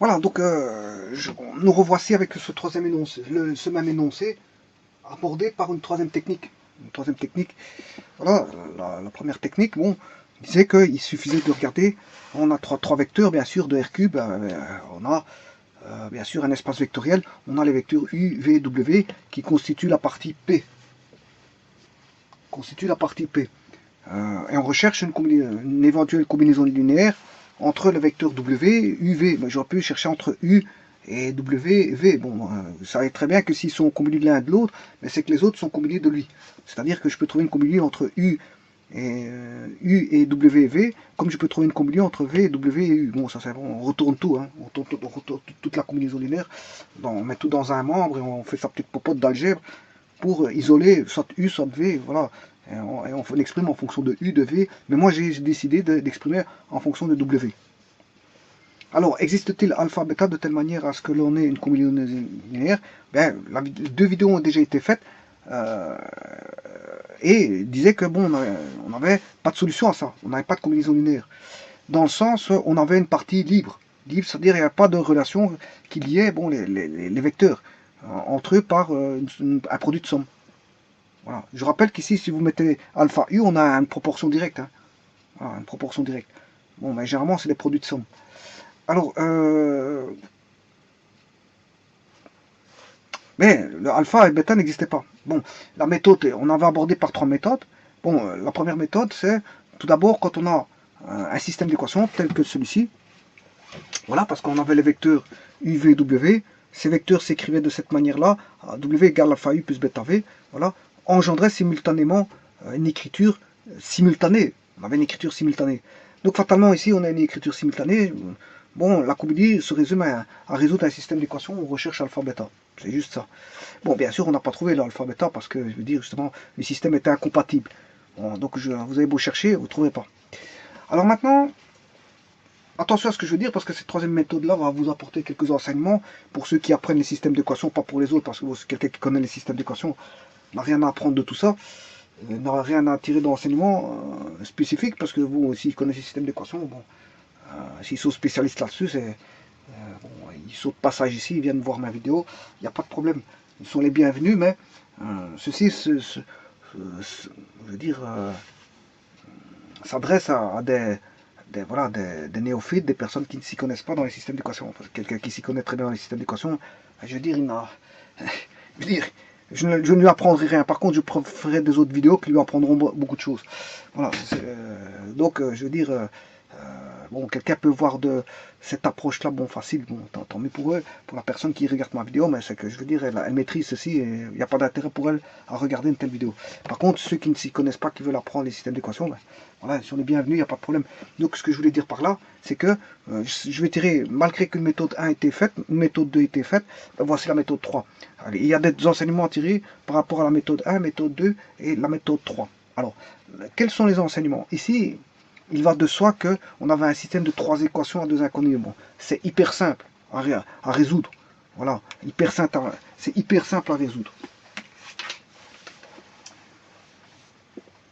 Voilà, donc nous revoici avec ce troisième énoncé, ce même énoncé abordé par une troisième technique. Une troisième technique, voilà, la première technique, bon, disait qu'il suffisait de regarder, on a trois vecteurs, bien sûr, de R3, on a bien sûr un espace vectoriel, on a les vecteurs U, V, W qui constituent la partie P. Et on recherche une éventuelle combinaison linéaire entre le vecteur W, UV. J'aurais pu chercher entre U et W, V. Bon, vous savez très bien que s'ils sont combinés de l'un et de l'autre, mais c'est que les autres sont combinés de lui. C'est-à-dire que je peux trouver une combinaison entre U et W et V, comme je peux trouver une combinaison entre V, W et U. Bon, ça c'est bon, on retourne tout, hein. On retourne toute la combinaison linéaire, on met tout dans un membre et on fait sa petite popote d'algèbre pour isoler soit U, soit V, voilà. Et on l'exprime en fonction de U, de V, mais moi j'ai décidé d'exprimer en fonction de W. Alors, existe-t-il alpha, bêta de telle manière à ce que l'on ait une combinaison linéaire? Ben, deux vidéos ont déjà été faites et disaient que bon, on n'avait pas de solution à ça, on n'avait pas de combinaison linéaire. Dans le sens, on avait une partie libre. Libre, c'est-à-dire qu'il n'y a pas de relation qui liait bon, les vecteurs entre eux par un produit de somme. Voilà. Je rappelle qu'ici, si vous mettez alpha U, on a une proportion directe. Hein. Voilà, une proportion directe. Bon, mais généralement, c'est des produits de somme. Alors, mais le alpha et le bêta n'existaient pas. Bon, la méthode, on avait abordé par trois méthodes. Bon, la première méthode, c'est tout d'abord quand on a un système d'équations tel que celui-ci. Voilà, parce qu'on avait les vecteurs U, V, W. Ces vecteurs s'écrivaient de cette manière-là. W égale alpha U plus bêta V. Voilà, engendrait simultanément une écriture simultanée. On avait une écriture simultanée. Donc fatalement ici on a une écriture simultanée. Bon, la combinaison se résume à résoudre un système d'équations où on recherche alpha bêta. C'est juste ça. Bon, bien sûr on n'a pas trouvé l'alpha bêta parce que je veux dire justement le système était incompatible. Bon, donc vous avez beau chercher, vous ne trouvez pas. Alors maintenant, attention à ce que je veux dire parce que cette troisième méthode-là va vous apporter quelques enseignements pour ceux qui apprennent les systèmes d'équations, pas pour les autres, parce que quelqu'un qui connaît les systèmes d'équations n'a rien à apprendre de tout ça, n'a rien à tirer d'enseignement spécifique, parce que vous, s'ils connaissent les systèmes d'équations, bon, s'ils sont spécialistes là-dessus, bon, ils sautent passage ici, ils viennent voir ma vidéo, il n'y a pas de problème. Ils sont les bienvenus, mais ceci, je veux dire, s'adresse à des néophytes, des personnes qui ne s'y connaissent pas dans les systèmes d'équations. Quelqu'un qui s'y connaît très bien dans les systèmes d'équations, je veux dire, je ne lui apprendrai rien. Par contre, je ferai des autres vidéos qui lui apprendront beaucoup de choses. Voilà. Donc, je veux dire, bon, quelqu'un peut voir de cette approche-là, bon, facile, bon, tant mieux pour eux, pour la personne qui regarde ma vidéo, mais c'est que, je veux dire, elle maîtrise ceci et il n'y a pas d'intérêt pour elle à regarder une telle vidéo. Par contre, ceux qui ne s'y connaissent pas, qui veulent apprendre les systèmes d'équations, ben, voilà, ils sont les bienvenus, il n'y a pas de problème. Donc, ce que je voulais dire par là, c'est que je vais tirer, malgré qu'une méthode 1 a été faite, une méthode 2 a été faite, ben, voici la méthode 3. Allez, il y a des enseignements à tirer par rapport à la méthode 1, méthode 2 et la méthode 3. Alors, quels sont les enseignements? Ici, il va de soi qu'on avait un système de 3 équations à 2 inconnues. Bon, c'est hyper simple à résoudre. Voilà, c'est hyper simple à résoudre.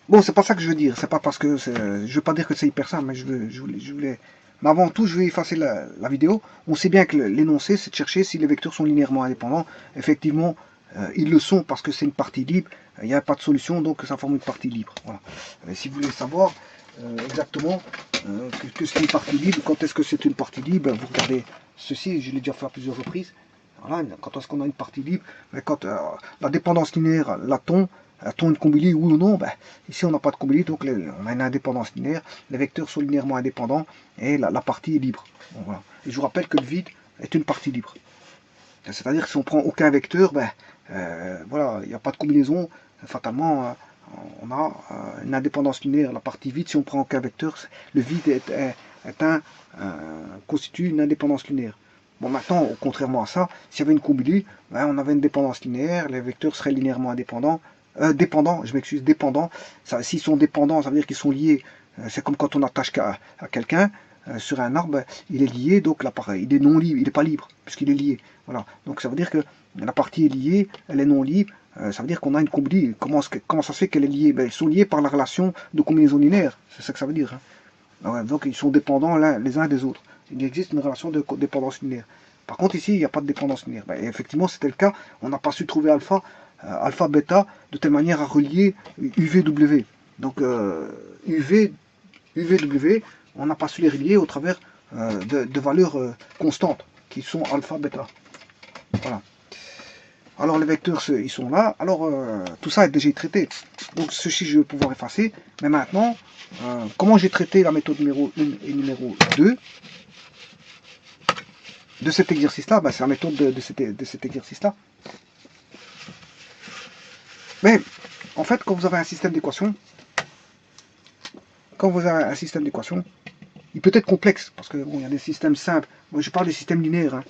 Bon, c'est pas ça que je veux dire. C'est pas parce que je veux pas dire que c'est hyper simple, mais je voulais. Mais avant tout, je vais effacer la vidéo. On sait bien que l'énoncé, c'est de chercher si les vecteurs sont linéairement indépendants. Effectivement, ils le sont parce que c'est une partie libre. Il n'y a pas de solution, donc ça forme une partie libre. Voilà. Si vous voulez savoir exactement que c'est une partie libre, quand est-ce que c'est une partie libre, vous regardez ceci, je l'ai déjà fait à plusieurs reprises. Voilà, quand est-ce qu'on a une partie libre, quand la dépendance linéaire, a-t-on une combinaison, oui ou non? Ben, ici on n'a pas de combinaison, donc on a une indépendance linéaire, les vecteurs sont linéairement indépendants et la partie est libre. Bon, voilà. Et je vous rappelle que le vide est une partie libre. C'est-à-dire que si on prend aucun vecteur, ben, voilà, il n'y a pas de combinaison, fatalement on a une indépendance linéaire, la partie vide, si on prend aucun vecteur, le vide constitue une indépendance linéaire. Bon, maintenant, contrairement à ça, s'il y avait une combinaison, ben, on avait une dépendance linéaire, les vecteurs seraient linéairement indépendants, dépendants, je m'excuse, dépendants. S'ils sont dépendants, ça veut dire qu'ils sont liés. C'est comme quand on attache à quelqu'un sur un arbre, il est lié, donc l'appareil, il est non libre, il n'est pas libre, puisqu'il est lié. Voilà. Donc ça veut dire que la partie est liée, elle est non libre, ça veut dire qu'on a une combinaison. Comment ça se fait qu'elle est liée? Ben, ils sont liés par la relation de combinaison linéaire, c'est ça que ça veut dire. Hein. Donc ils sont dépendants les uns des autres. il existe une relation de dépendance linéaire. Par contre, ici, il n'y a pas de dépendance linéaire. Ben, effectivement, c'était le cas. On n'a pas su trouver alpha, alpha, bêta, de telle manière à relier UVW. Donc, UVW, on n'a pas su les relier au travers de valeurs constantes, qui sont alpha, bêta. Voilà. Alors, les vecteurs, ils sont là. Alors, tout ça est déjà traité. Donc, ceci, je vais pouvoir effacer. Mais maintenant, comment j'ai traité la méthode numéro 1 et numéro 2 de cet exercice-là? Ben, c'est la méthode de cet exercice-là. Mais, en fait, quand vous avez un système d'équations, il peut être complexe, parce que bon, il y a des systèmes simples. Moi, je parle des systèmes linéaires. Hein.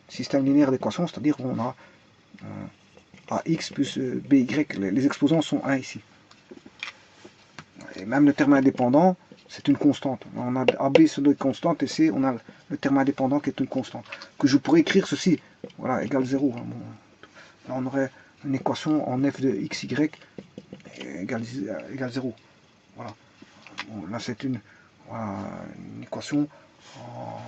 Système linéaire d'équations, c'est-à-dire qu'on a AX plus BY, les exposants sont 1 ici. Et même le terme indépendant, c'est une constante. On a AB sur une constante, et C, on a le terme indépendant qui est une constante. Que je pourrais écrire ceci, voilà, égale 0. Hein. Bon, là, on aurait une équation en f de xy égale 0. Voilà. Bon, là, c'est une équation en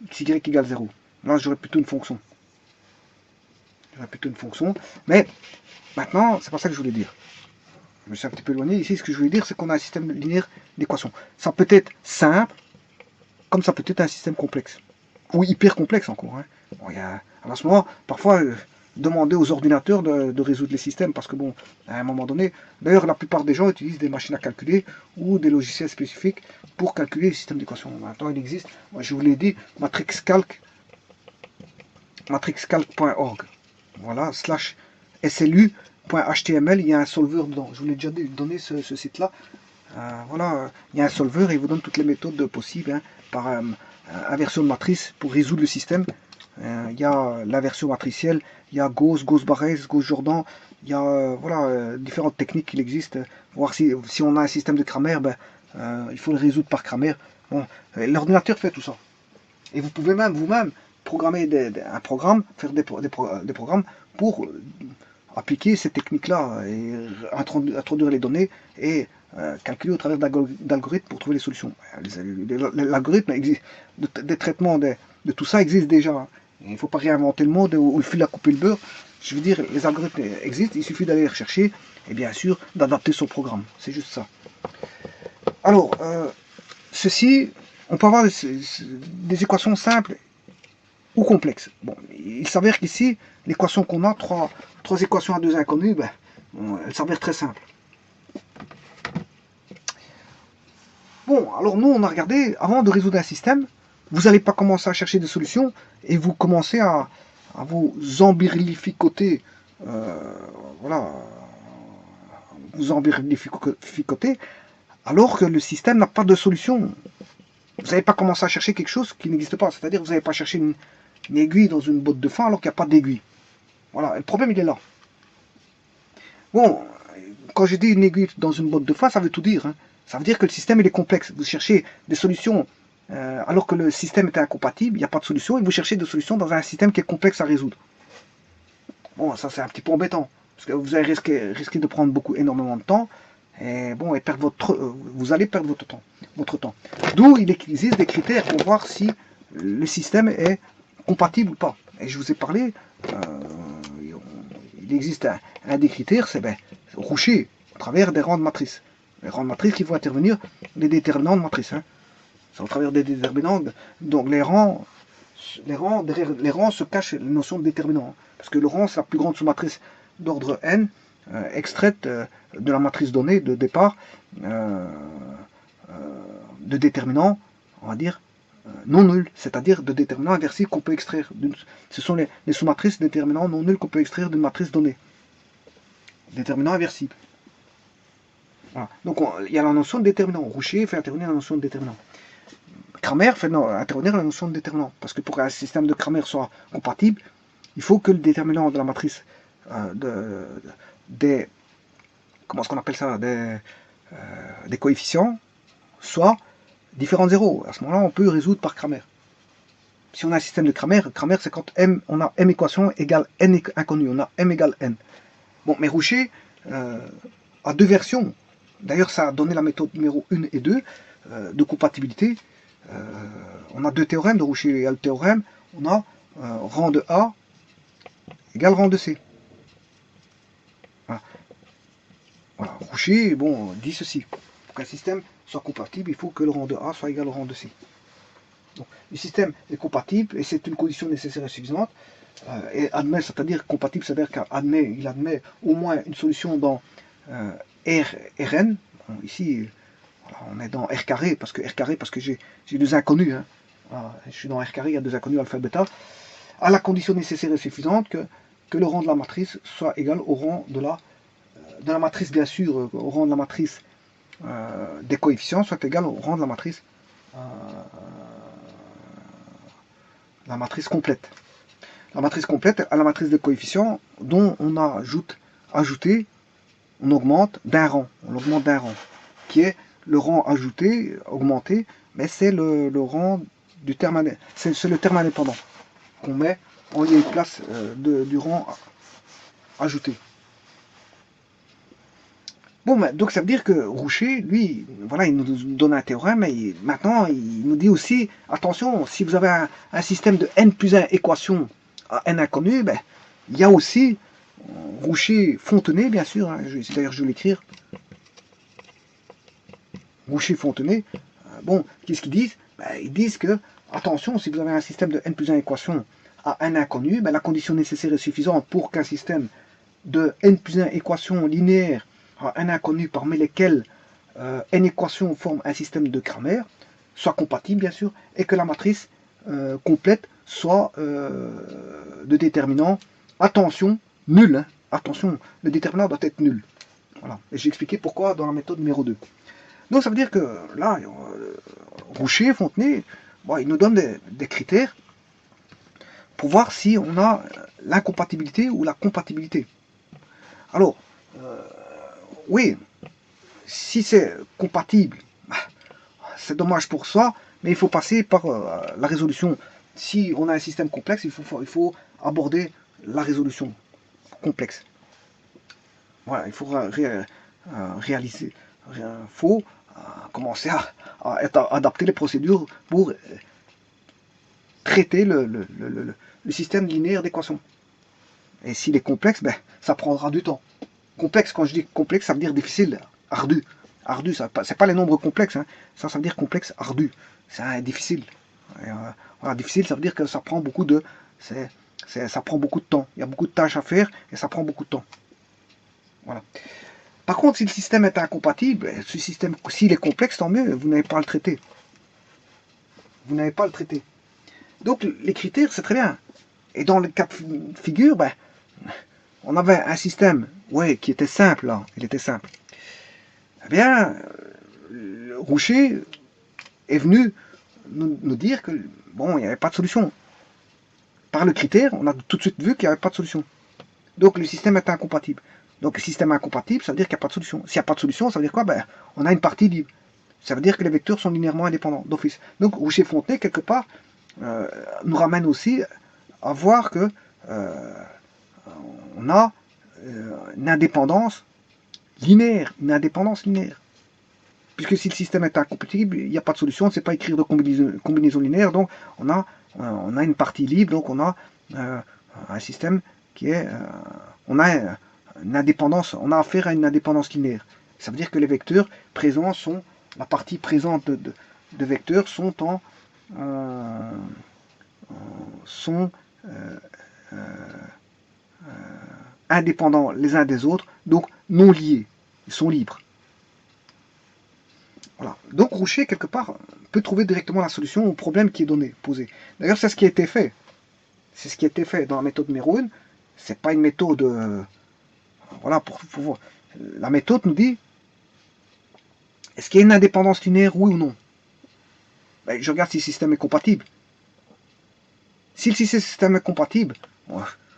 xy égale 0. Là, j'aurais plutôt une fonction. Mais maintenant, c'est pas ça que je voulais dire. Je me suis un petit peu éloigné. Ici, ce que je voulais dire, c'est qu'on a un système linéaire d'équations. Ça peut être simple, comme ça peut être un système complexe. Ou hyper complexe encore. Hein. Bon, à ce moment, parfois, demander aux ordinateurs de résoudre les systèmes, parce que bon, à un moment donné, d'ailleurs, la plupart des gens utilisent des machines à calculer ou des logiciels spécifiques pour calculer les systèmes d'équations. Maintenant, il existe, moi, je vous l'ai dit, matrixcalc.org. Voilà, /slu.html, il y a un solver dedans. Je vous l'ai déjà donné ce site-là. Voilà, il y a un solver et il vous donne toutes les méthodes possibles hein, par inversion de matrice pour résoudre le système. Il y a l'inversion matricielle, il y a Gauss, Gauss-Barrès, Gauss-Jordan, il y a voilà, différentes techniques qui existent. Voir si on a un système de Cramer, ben, il faut le résoudre par Cramer. Bon, l'ordinateur fait tout ça. Et vous pouvez même vous-même programmer un programme, faire des programmes pour appliquer ces techniques-là et introduire les données et calculer au travers d'algorithmes pour trouver les solutions. L'algorithme des traitements de tout ça existe déjà. Hein. Il ne faut pas réinventer le monde ou le fil à couper le beurre. Je veux dire, les algorithmes existent, il suffit d'aller les rechercher et bien sûr d'adapter son programme. C'est juste ça. Alors, ceci, on peut avoir des équations simples ou complexes. Bon, il s'avère qu'ici, l'équation qu'on a, trois équations à deux inconnues, ben, elle s'avère très simple. Bon, alors nous, on a regardé, avant de résoudre un système, vous n'allez pas commencer à chercher des solutions et vous commencez à vous embirlificoter, voilà, vous embirlificoter, alors que le système n'a pas de solution. Vous n'avez pas commencé à chercher quelque chose qui n'existe pas, c'est-à-dire que vous n'avez pas cherché une aiguille dans une botte de foin alors qu'il n'y a pas d'aiguille. Voilà, le problème il est là. Bon, quand je dis une aiguille dans une botte de foin, ça veut tout dire. Hein. Ça veut dire que le système il est complexe. Vous cherchez des solutions alors que le système est incompatible, il n'y a pas de solution, et vous cherchez des solutions dans un système qui est complexe à résoudre. Bon, ça c'est un petit peu embêtant, parce que vous allez risquer de prendre énormément de temps, et bon, et vous allez perdre votre temps. D'où il existe des critères pour voir si le système est compatible ou pas. Et je vous ai parlé, il existe un des critères, c'est Rouchet, à travers des rangs de matrices. Les rangs de matrices qui vont intervenir, les déterminants de matrice. Hein. C'est au travers des déterminants. Donc derrière les rangs se cache la notion de déterminant. Parce que le rang, c'est la plus grande sous-matrice d'ordre n, extraite de la matrice donnée de départ, de déterminants, on va dire, non nuls, c'est-à-dire de déterminants inversibles qu'on peut extraire. Ce sont les sous-matrices déterminants non nuls qu'on peut extraire d'une matrice donnée. Déterminants inversibles. Voilà. Donc il y a la notion de déterminant. Rouchet fait intervenir la notion de déterminant. Cramer fait intervenir la notion de déterminant. Parce que pour qu'un système de Cramer soit compatible, il faut que le déterminant de la matrice comment est-ce qu'on appelle ça, des coefficients soit différent de 0. À ce moment-là, on peut résoudre par Cramer. Si on a un système de Cramer c'est quand on a m équations égale n inconnues. On a m égale n. Bon, mais Rouchet a deux versions D'ailleurs, ça a donné la méthode numéro 1 et 2 de compatibilité. On a deux théorèmes de Rouchet. Il y a le théorème, on a rang de A égale rang de C. Voilà. Voilà. Rouchet, bon, dit ceci. Pour qu'un système soit compatible, il faut que le rang de A soit égal au rang de C. Donc, le système est compatible et c'est une condition nécessaire et suffisante. Et admet, c'est-à-dire compatible, c'est-à-dire qu'il admet au moins une solution dans Rn. Bon, ici, voilà, on est dans R carré, parce que j'ai deux inconnus. Hein. Voilà, je suis dans R carré, il y a deux inconnus, alpha et bêta. À la condition nécessaire et suffisante que le rang de la matrice soit égal au rang de la matrice, bien sûr, au rang de la matrice des coefficients, soit égal au rang de la matrice complète. La matrice complète à la matrice de coefficients dont on ajoute, on augmente d'un rang. On augmente d'un rang, qui est le rang ajouté, augmenté, mais c'est le rang du terme, c'est le terme indépendant qu'on met en lieu et place du rang ajouté. Bon, donc ça veut dire que Rouchet, lui, voilà, il nous donne un théorème, mais maintenant il nous dit aussi, attention, si vous avez un système de n plus 1 équations à n inconnu, ben, il y a aussi Rouchet-Fontenay, bien sûr, hein, d'ailleurs je vais l'écrire, Rouchet-Fontenay, bon, qu'est-ce qu'ils disent? Ben, ils disent que, attention, si vous avez un système de n plus 1 équations à n inconnu, ben, la condition nécessaire et suffisante pour qu'un système de n plus 1 équations linéaires à n inconnu parmi lesquelles n équations forment un système de Cramer, soit compatible bien sûr, et que la matrice complète soit de déterminant, attention, nul. Hein. Attention, le déterminant doit être nul. Voilà. Et j'ai expliqué pourquoi dans la méthode numéro 2. Donc ça veut dire que là, Rouchet, Fontenay, bon, il nous donne des critères pour voir si on a l'incompatibilité ou la compatibilité. Alors, oui, si c'est compatible, c'est dommage pour ça, mais il faut passer par la résolution. Si on a un système complexe, il faut aborder la résolution complexe. Voilà, il faut réaliser, il faut commencer à adapter les procédures pour traiter le système linéaire d'équations. Et s'il est complexe, ben, ça prendra du temps. Complexe, quand je dis complexe, ça veut dire difficile, ardu. Ardu, c'est pas les nombres complexes, hein. Ça veut dire complexe, ardu. C'est difficile. Et, voilà, difficile, ça veut dire que ça prend beaucoup de, ça prend beaucoup de temps. Il y a beaucoup de tâches à faire et ça prend beaucoup de temps. Voilà. Par contre, si le système est incompatible, ce système, s'il est complexe, tant mieux, vous n'avez pas à le traiter. Vous n'avez pas à le traiter. Donc, les critères, c'est très bien. Et dans le cas de figure, ben, on avait un système, ouais, qui était simple, là. Il était simple. Eh bien, Rouchet est venu nous dire que, bon, il n'y avait pas de solution. Par le critère, on a tout de suite vu qu'il n'y avait pas de solution. Donc, le système est incompatible. Donc, le système incompatible, ça veut dire qu'il n'y a pas de solution. S'il n'y a pas de solution, ça veut dire quoi? Ben, on a une partie libre. Ça veut dire que les vecteurs sont linéairement indépendants d'office. Donc, Rouchet-Fontenay, quelque part, nous ramène aussi à voir que on a une indépendance linéaire, Puisque si le système est incompatible, il n'y a pas de solution, on ne sait pas écrire de combinaison linéaire, donc on a une partie libre, donc on a un système qui est... on a une indépendance, on a affaire à une indépendance linéaire. Ça veut dire que les vecteurs présents sont, la partie présente de vecteurs sont indépendants les uns des autres, donc non liés, ils sont libres. Voilà. Donc Rouchet, quelque part, peut trouver directement la solution au problème qui est donné, posé. D'ailleurs, c'est ce qui a été fait. C'est ce qui a été fait dans la méthode numéro 1. C'est pas une méthode... voilà, pour la méthode nous dit, est-ce qu'il y a une indépendance linéaire, oui ou non? Ben, je regarde si le système est compatible. Si le système est compatible,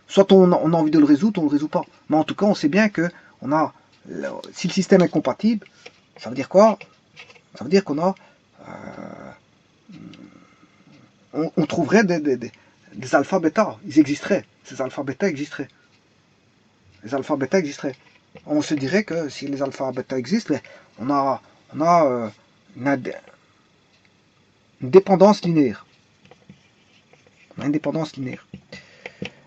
soit on a envie de le résoudre, on ne le résout pas. Mais en tout cas, on sait bien que si le système est compatible, ça veut dire quoi? Ça veut dire qu'on a... on trouverait des alpha bêta. Ils existeraient. Ces alpha bêta existeraient. Les alpha bêta existeraient. on se dirait que si les alpha bêta existent, ben, on a une dépendance linéaire. On a une dépendance linéaire.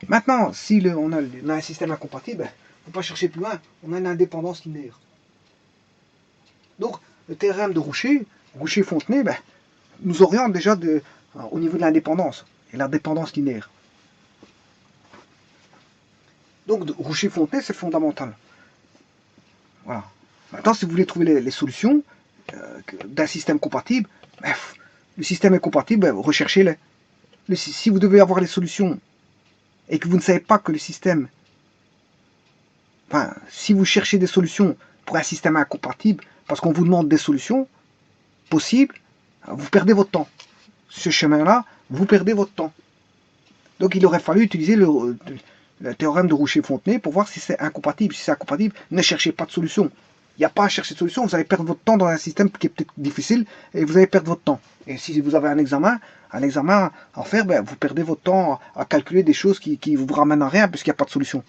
Maintenant, si on a un système incompatible, il ne faut pas chercher plus loin, on a une indépendance linéaire. Donc, le théorème de Rouchet-Fontenay, ben, nous oriente déjà au niveau de l'indépendance et la dépendance linéaire. Donc, Rouchet-Fontenay, c'est fondamental. Voilà. Maintenant, si vous voulez trouver les solutions d'un système compatible, ben, le système est compatible, ben, recherchez-les. Si vous devez avoir les solutions et que vous ne savez pas que le système, enfin, si vous cherchez des solutions pour un système incompatible, parce qu'on vous demande des solutions possibles, vous perdez votre temps. Ce chemin-là, vous perdez votre temps. Donc il aurait fallu utiliser le théorème de Rouchet-Fontenay pour voir si c'est incompatible. Si c'est incompatible, ne cherchez pas de solution. Il n'y a pas à chercher de solution, vous allez perdre votre temps dans un système qui est peut-être difficile et vous allez perdre votre temps. Et si vous avez un examen à faire, ben, vous perdez votre temps à calculer des choses qui ne vous ramènent à rien puisqu'il n'y a pas de solution.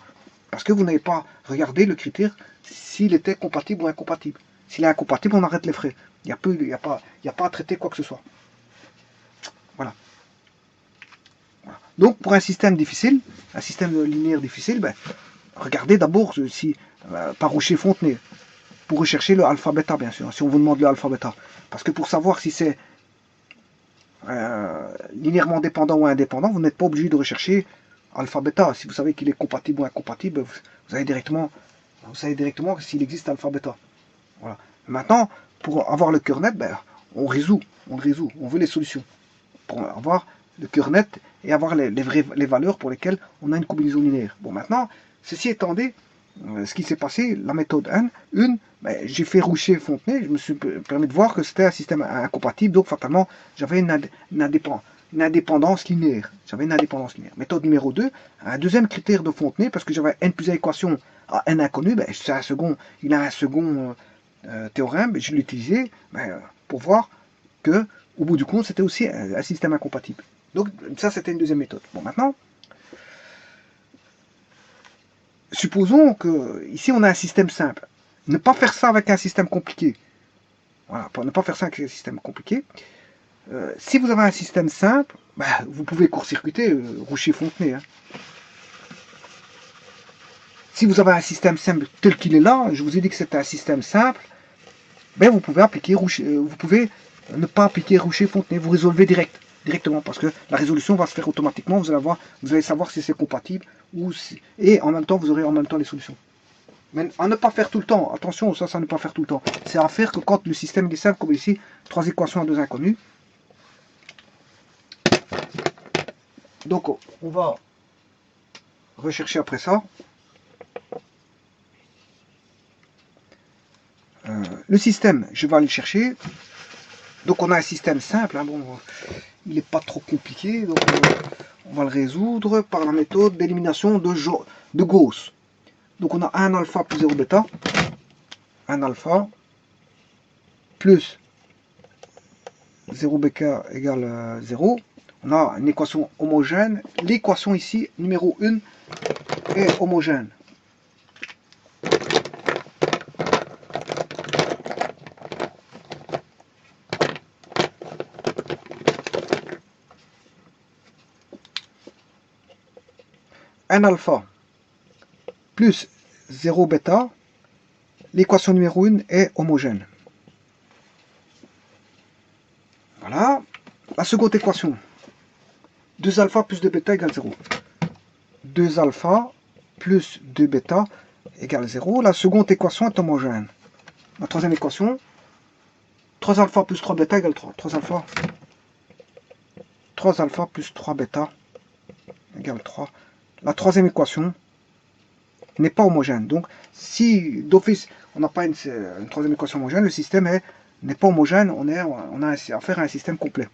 Parce que vous n'avez pas regardé le critère s'il était compatible ou incompatible. S'il est incompatible, on arrête les frais. Il n'y a pas à traiter quoi que ce soit. Voilà. Donc pour un système difficile, un système linéaire difficile, ben, regardez d'abord si par Rouchet-Fontenay, pour rechercher le alpha-bêta, bien sûr, si on vous demande le alpha-bêta. Parce que pour savoir si c'est linéairement dépendant ou indépendant, vous n'êtes pas obligé de rechercher alpha-bêta. Si vous savez qu'il est compatible ou incompatible, vous savez directement s'il existe alpha-bêta. Voilà. Maintenant, pour avoir le cœur net, ben, on résout, on veut les solutions. Pour avoir le cœur net et avoir les valeurs pour lesquelles on a une combinaison linéaire. Bon, maintenant, ceci étant dit, ce qui s'est passé, la méthode 1, ben, j'ai fait Rouchet-Fontenay, je me suis permis de voir que c'était un système incompatible, donc fatalement, j'avais une indépendance linéaire. Méthode numéro 2, un deuxième critère de Fontenay, parce que j'avais n plus a équation à n inconnu, ben, il a un second théorème, ben, je l'ai utilisé ben, pour voir que, au bout du compte, c'était aussi un système incompatible. Donc ça, c'était une deuxième méthode. Bon, maintenant, supposons que ici on a un système simple. Ne pas faire ça avec un système compliqué. Voilà, pour ne pas faire ça avec un système compliqué. Si vous avez un système simple, bah, vous pouvez court-circuiter Rouchet-Fontenay. Hein. Si vous avez un système simple tel qu'il est là, je vous ai dit que c'était un système simple, ben vous pouvez appliquer vous pouvez ne pas appliquer Rouchet-Fontenay, vous résolvez directement, parce que la résolution va se faire automatiquement, vous allez savoir si c'est compatible, et en même temps, vous aurez en même temps les solutions. Mais à ne pas faire tout le temps, attention, ça ne pas faire tout le temps. C'est à faire que quand le système est simple, comme ici, 3 équations à 2 inconnues. Donc, on va rechercher après ça. Le système, je vais aller le chercher. Donc, on a un système simple, hein, bon, il n'est pas trop compliqué, donc on va le résoudre par la méthode d'élimination de Gauss. Donc on a 1 alpha plus 0 bêta, 1 alpha plus 0 bêta égale 0. On a une équation homogène. L'équation ici, numéro 1, est homogène. Un alpha plus 0 bêta, l'équation numéro 1 est homogène. Voilà. La seconde équation, 2 alpha plus 2 bêta égale 0. 2 alpha plus 2 bêta égale 0. La seconde équation est homogène. La troisième équation, 3 alpha plus 3 bêta égale 3. 3 alpha plus 3 bêta égale 3. La troisième équation n'est pas homogène. Donc, si d'office, on n'a pas une troisième équation homogène, le système n'est pas homogène, on a affaire à un système complet.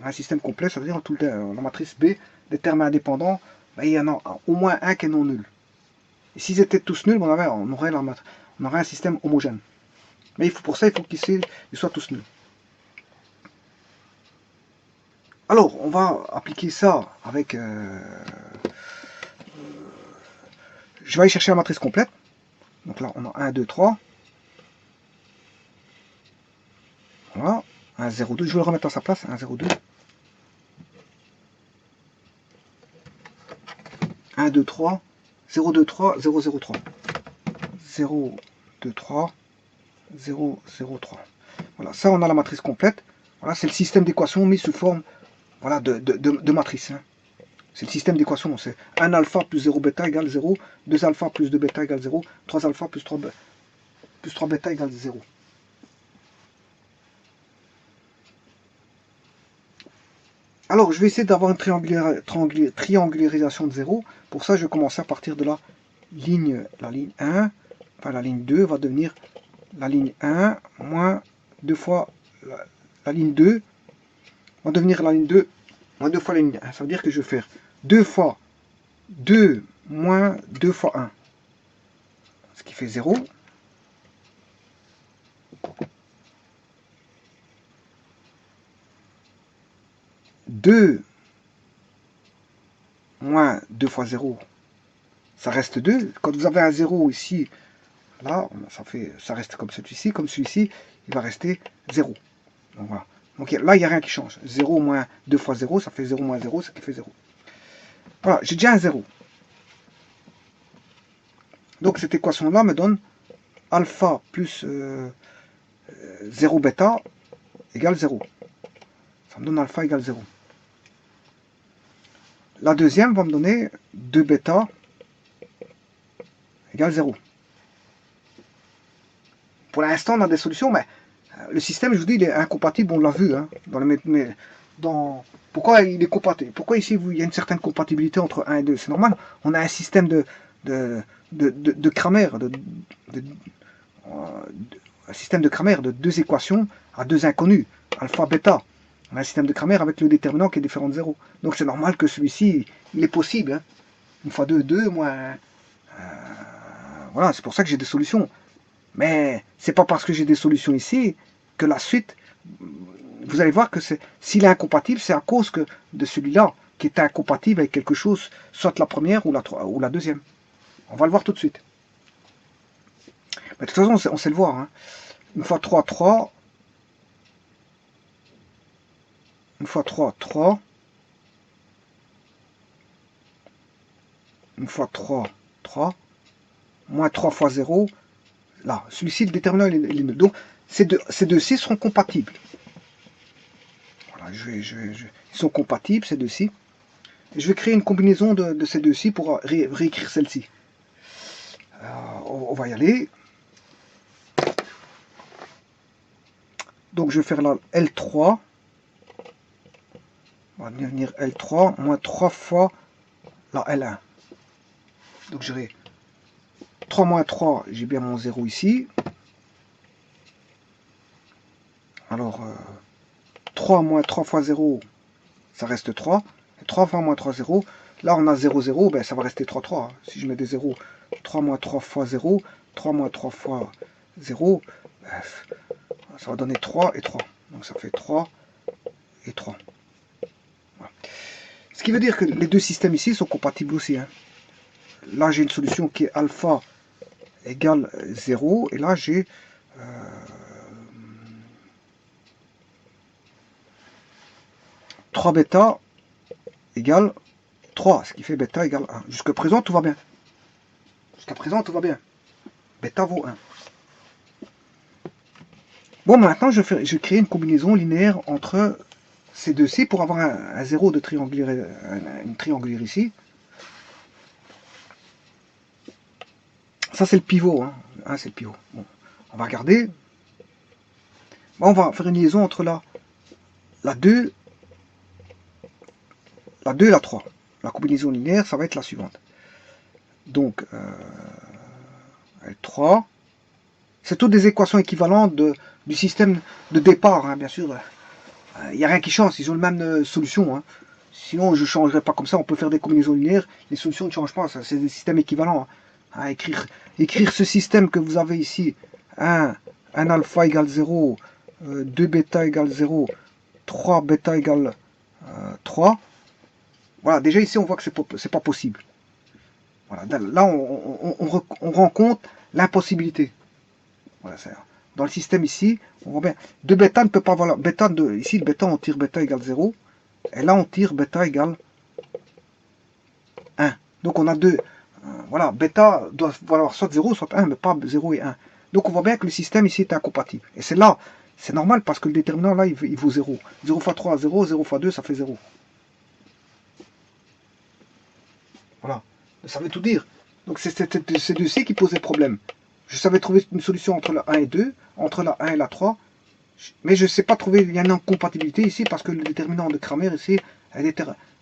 Un système complet, ça veut dire que la matrice B, des termes indépendants, ben, il y en a au moins un qui est non nul. Et s'ils étaient tous nuls, on aurait un système homogène. Mais pour ça, il faut qu'ils soient tous nuls. Alors, on va appliquer ça avec... je vais aller chercher la matrice complète. Donc là, on a 1, 2, 3. Voilà. 1, 0, 2. Je vais le remettre à sa place. 1, 0, 2. 1, 2, 3. 0, 2, 3. 0, 0, 3. 0, 2, 3. 0, 0, 3. Voilà. Ça, on a la matrice complète. Voilà. C'est le système d'équations mis sous forme voilà, de matrice. Hein. C'est le système d'équation. C'est 1 alpha plus 0 bêta égale 0. 2 alpha plus 2 bêta égale 0. 3 alpha plus 3 bêta égale 0. Alors, je vais essayer d'avoir une triangularisation de 0. Pour ça, je vais commencer à partir de la ligne 1. Enfin, la ligne 2 va devenir la ligne 1 moins 2 fois la ligne 2 va devenir la ligne 2 moins 2 fois la ligne 1. Ça veut dire que je vais faire 2 fois 2 moins 2 fois 1. Ce qui fait 0. Deux moins 2 fois 0, ça reste 2. Quand vous avez un 0 ici, là, ça reste comme celui-ci. Comme celui-ci, il va rester 0. Donc voilà. Donc là, il n'y a rien qui change. 0 moins 2 fois 0, ça fait 0 moins 0, ce qui fait 0. Voilà, j'ai déjà un 0. Donc cette équation-là me donne alpha plus 0 bêta égale 0. Ça me donne alpha égale 0. La deuxième va me donner 2 bêta égale 0. Pour l'instant, on a des solutions, mais le système, je vous dis, il est incompatible, on l'a vu. Hein, pourquoi il est compatible? Pourquoi ici, il y a une certaine compatibilité entre 1 et 2? C'est normal, on a un système de Cramer, un système de Cramer de deux équations à deux inconnus, alpha, bêta. On a un système de Cramer avec le déterminant qui est différent de 0. Donc c'est normal que celui-ci, il est possible. Hein. Une fois 2, 2, moins... voilà, c'est pour ça que j'ai des solutions. Mais c'est pas parce que j'ai des solutions ici que la suite, vous allez voir que s'il est incompatible, c'est à cause de celui-là qui est incompatible avec quelque chose, soit la première ou la deuxième. On va le voir tout de suite. Mais de toute façon, on sait le voir. Hein. Une fois 3, 3. Une fois 3, 3. Une fois 3, 3. Moins 3 fois 0. Là, celui-ci, le déterminant, il est nul. Donc, ces deux-ci seront compatibles. Voilà, ils sont compatibles, ces deux-ci. Je vais créer une combinaison de ces deux-ci pour réécrire celle-ci. On va y aller. Donc, je vais faire la L3. On va devenir L3 moins 3 fois la L1. Donc, j'aurai 3 moins 3, j'ai bien mon 0 ici. Alors, 3 moins 3 fois 0, ça reste 3. Et 3 fois moins 3, 0. Là, on a 0, 0, ben, ça va rester 3, 3. Hein. Si je mets des 0, 3 moins 3 fois 0, 3 moins 3 fois 0, ben, ça va donner 3 et 3. Donc, ça fait 3 et 3. Voilà. Ce qui veut dire que les deux systèmes ici sont compatibles aussi. Hein. Là, j'ai une solution qui est alpha égale 0. Et là, j'ai... 3 bêta égale 3, ce qui fait bêta égale 1. Jusqu'à présent, tout va bien. Jusqu'à présent, tout va bien. Bêta vaut 1. Bon, maintenant, je vais créer une combinaison linéaire entre ces deux-ci pour avoir un 0 de triangulaire, une triangulaire ici. Ça, c'est le pivot. Hein. C'est le pivot. Bon, on va regarder. Bon, on va faire une liaison entre la 2 et la 3. La combinaison linéaire, ça va être la suivante. Donc, L3, c'est toutes des équations équivalentes du système de départ, hein, bien sûr. Il n'y a rien qui change, ils ont la même solution. Hein. Sinon, je ne changerai pas comme ça, on peut faire des combinaisons linéaires, les solutions ne changent pas, c'est des systèmes équivalents. Hein. Écrire ce système que vous avez ici, 1 alpha égale 0, 2 bêta égale 0, 3 bêta égale 3. Voilà, déjà ici on voit que c'est pas possible. Voilà, là on rend compte l'impossibilité. Voilà, dans le système ici, on voit bien, 2 bêta ne peut pas avoir, ici le bêta, on tire bêta égale 0, et là on tire bêta égale 1. Donc on a deux, voilà, bêta doit valoir soit 0, soit 1, mais pas 0 et 1. Donc on voit bien que le système ici est incompatible. Et c'est là, c'est normal parce que le déterminant là, il vaut 0. 0 fois 3, 0, 0 fois 2, ça fait 0. Voilà, ça veut tout dire. Donc c'est ces deux-ci qui posaient problème. Je savais trouver une solution entre la 1 et 2, entre la 1 et la 3, mais je ne sais pas trouver, il y a une incompatibilité ici parce que le déterminant de Cramer ici, le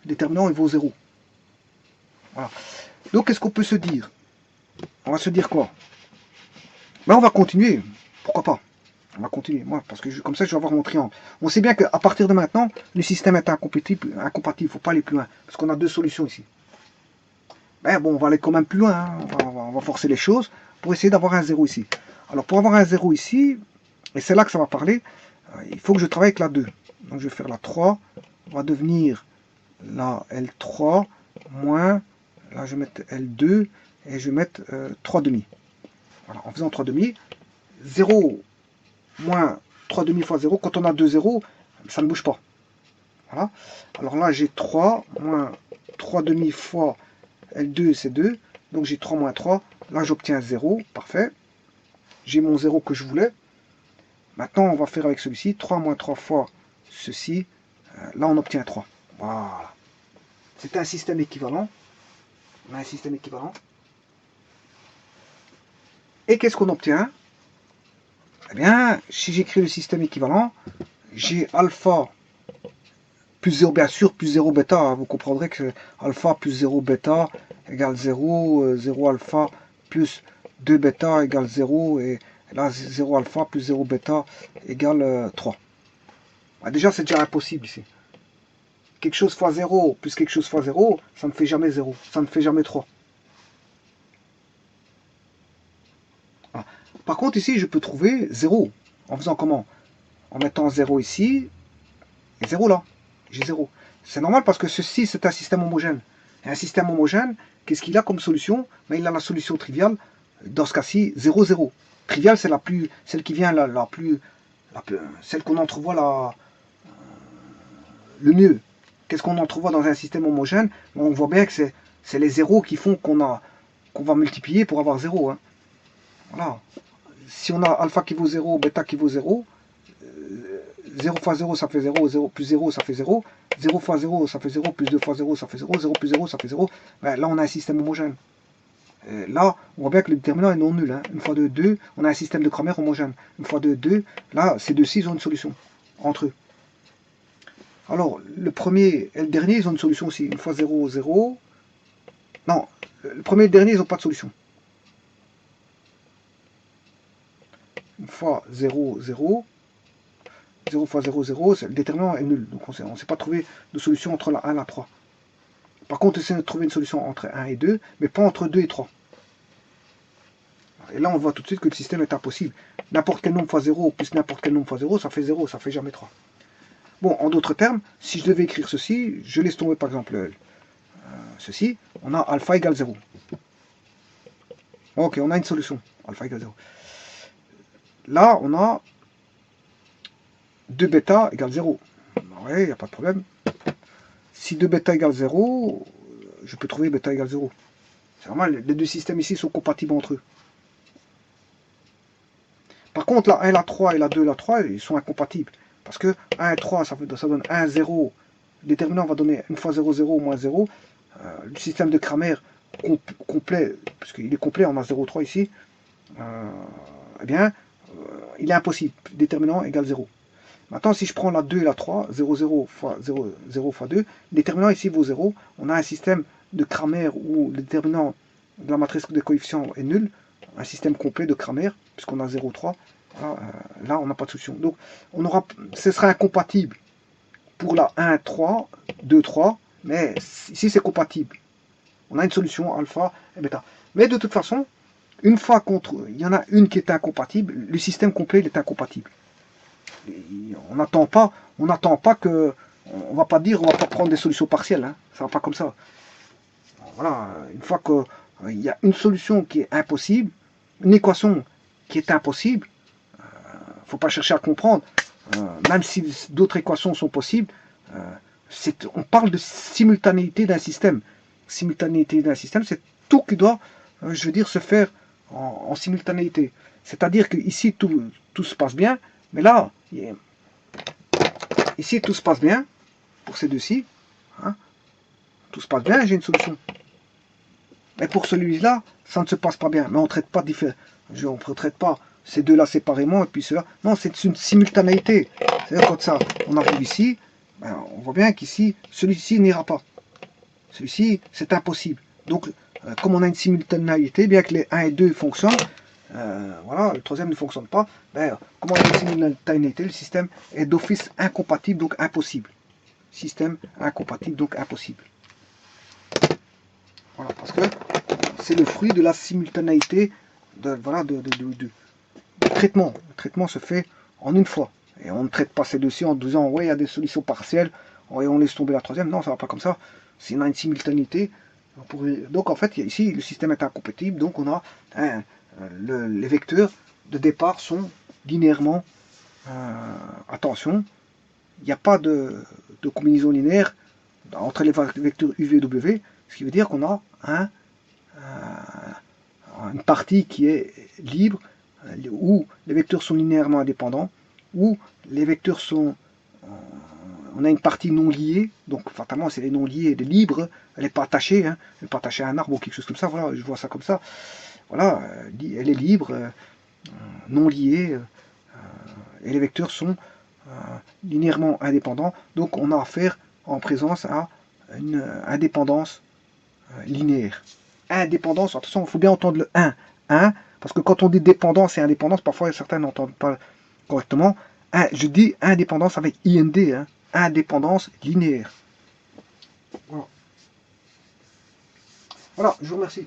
déterminant il vaut 0. Voilà. Donc qu'est-ce qu'on peut se dire? On va se dire quoi? Ben, on va continuer, pourquoi pas? On va continuer, moi, parce que comme ça je vais avoir mon triangle. On sait bien qu'à partir de maintenant, le système est incompatible, il ne faut pas aller plus loin, parce qu'on a deux solutions ici. Ben bon, on va aller quand même plus loin, hein. On va forcer les choses pour essayer d'avoir un 0 ici. Alors pour avoir un 0 ici, et c'est là que ça va parler, il faut que je travaille avec la 2. Donc je vais faire la 3, va devenir la L3, moins, là je vais mettre L2, et je vais mettre 3 demi. Voilà, en faisant 3 demi, 0 moins 3 demi fois 0, quand on a 2 zéros, ça ne bouge pas. Voilà. Alors là j'ai 3 moins 3 demi fois L2 c'est 2, donc j'ai 3 moins 3, là j'obtiens 0, parfait. J'ai mon 0 que je voulais. Maintenant on va faire avec celui-ci, 3 moins 3 fois ceci, là on obtient 3. Voilà. C'est un système équivalent. On a un système équivalent. Et qu'est-ce qu'on obtient? Eh bien, si j'écris le système équivalent, j'ai alpha plus 0, bien sûr, plus 0 bêta. Hein, vous comprendrez que alpha plus 0 bêta égale 0, 0 alpha plus 2 bêta égale 0, et là 0 alpha plus 0 bêta égale 3. Ah, déjà, c'est déjà impossible ici. Quelque chose fois 0 plus quelque chose fois 0, ça ne fait jamais 0, ça ne fait jamais 3. Ah. Par contre, ici, je peux trouver 0. En faisant comment? En mettant 0 ici, et 0 là. J'ai 0. C'est normal parce que ceci, c'est un système homogène. Et un système homogène, qu'est-ce qu'il a comme solution? Mais il a la solution triviale, dans ce cas-ci, 0, 0. Triviale, c'est celle qui vient la plus, celle qu'on entrevoit le mieux. Qu'est-ce qu'on entrevoit dans un système homogène? On voit bien que c'est les zéros qui font qu'on va multiplier pour avoir 0. Hein. Voilà. Si on a alpha qui vaut 0, bêta qui vaut 0, 0 fois 0 ça fait 0, 0 plus 0 ça fait 0, 0 fois 0 ça fait 0, plus 2 fois 0 ça fait 0, 0 plus 0 ça fait 0. Ben, là on a un système homogène. Là, on voit bien que le déterminant est non nul. Hein. Une fois 2, 2, on a un système de Cramer homogène. Une fois 2, 2, là, ces deux-ci, ils ont une solution entre eux. Alors, le premier et le dernier, ils ont une solution aussi. Une fois 0, 0. Non, le premier et le dernier, ils n'ont pas de solution. Une fois 0, 0. 0 fois 0, 0, le déterminant est nul. Donc on ne sait pas trouver de solution entre la 1 et la 3. Par contre, on essaie de trouver une solution entre 1 et 2, mais pas entre 2 et 3. Et là, on voit tout de suite que le système est impossible. N'importe quel nombre fois 0 plus n'importe quel nombre fois 0, ça fait 0, ça fait jamais 3. Bon, en d'autres termes, si je devais écrire ceci, je laisse tomber par exemple ceci, on a alpha égale 0. Ok, on a une solution, alpha égale 0. Là, on a 2 bêta égale 0. Ouais, il n'y a pas de problème. Si 2 bêta égale 0, je peux trouver bêta égale 0. C'est normal, les deux systèmes ici sont compatibles entre eux. Par contre, la 1, la 3 et la 2, la 3, ils sont incompatibles. Parce que 1 et 3, ça donne 1, 0. Le déterminant va donner 1 fois 0, 0, moins 0. Le système de Cramer complet, parce qu'il est complet, on a 0, 3 ici, eh bien, il est impossible. Déterminant égale 0. Maintenant, si je prends la 2 et la 3, 0, 0 fois 0, 0 fois 2, le déterminant ici vaut 0. On a un système de Cramer où le déterminant de la matrice de coefficients est nul. Un système complet de Cramer, puisqu'on a 0, 3. Là, on n'a pas de solution. Donc, ce sera incompatible pour la 1, 3, 2, 3, mais ici, c'est compatible. On a une solution alpha et bêta. Mais de toute façon, une fois il y en a une qui est incompatible, le système complet il est incompatible. On n'attend pas que, on va pas dire, on va pas prendre des solutions partielles, hein, ça va pas comme ça. Voilà, une fois qu'il y a une solution qui est impossible, une équation qui est impossible, faut pas chercher à comprendre, même si d'autres équations sont possibles, on parle de simultanéité d'un système. Simultanéité d'un système, c'est tout qui doit, je veux dire, se faire en simultanéité. C'est-à-dire que ici tout se passe bien, mais là, ici tout se passe bien, pour ces deux-ci, hein, tout se passe bien, j'ai une solution. Mais pour celui-là, ça ne se passe pas bien. Mais on ne traite pas différent. On ne traite pas ces deux-là séparément et puis ceux-là. Non, c'est une simultanéité. C'est-à-dire quand ça, on arrive ici, ben, on voit bien qu'ici, celui-ci n'ira pas. Celui-ci, c'est impossible. Donc, comme on a une simultanéité, bien que les 1 et 2 fonctionnent, voilà, le troisième ne fonctionne pas, ben, comme on a une simultanéité, le système est d'office incompatible, donc impossible. Système incompatible, donc impossible. Voilà, parce que c'est le fruit de la simultanéité voilà, du traitement. Le traitement se fait en une fois. Et on ne traite pas ces deux-ci en disant ouais, il y a des solutions partielles, et on laisse tomber la troisième. Non, ça ne va pas comme ça. C'est une simultanéité. Donc en fait, ici, le système est incompatible. Donc on a les vecteurs de départ sont linéairement. Attention, il n'y a pas de combinaison linéaire entre les vecteurs UV et W, ce qui veut dire qu'on a une partie qui est libre, où les vecteurs sont linéairement indépendants, où les vecteurs sont... on a une partie non liée, donc fatalement c'est les non liés, les libres, elle n'est pas attachée, hein, elle n'est pas attachée à un arbre ou quelque chose comme ça, voilà, je vois ça comme ça. Voilà, elle est libre, non liée, et les vecteurs sont linéairement indépendants, donc on a affaire en présence à une indépendance linéaire. Indépendance, attention, il faut bien entendre le 1, parce que quand on dit dépendance et indépendance, parfois certains n'entendent pas correctement. Je dis indépendance avec IND, hein, indépendance linéaire. Voilà. Voilà, je vous remercie.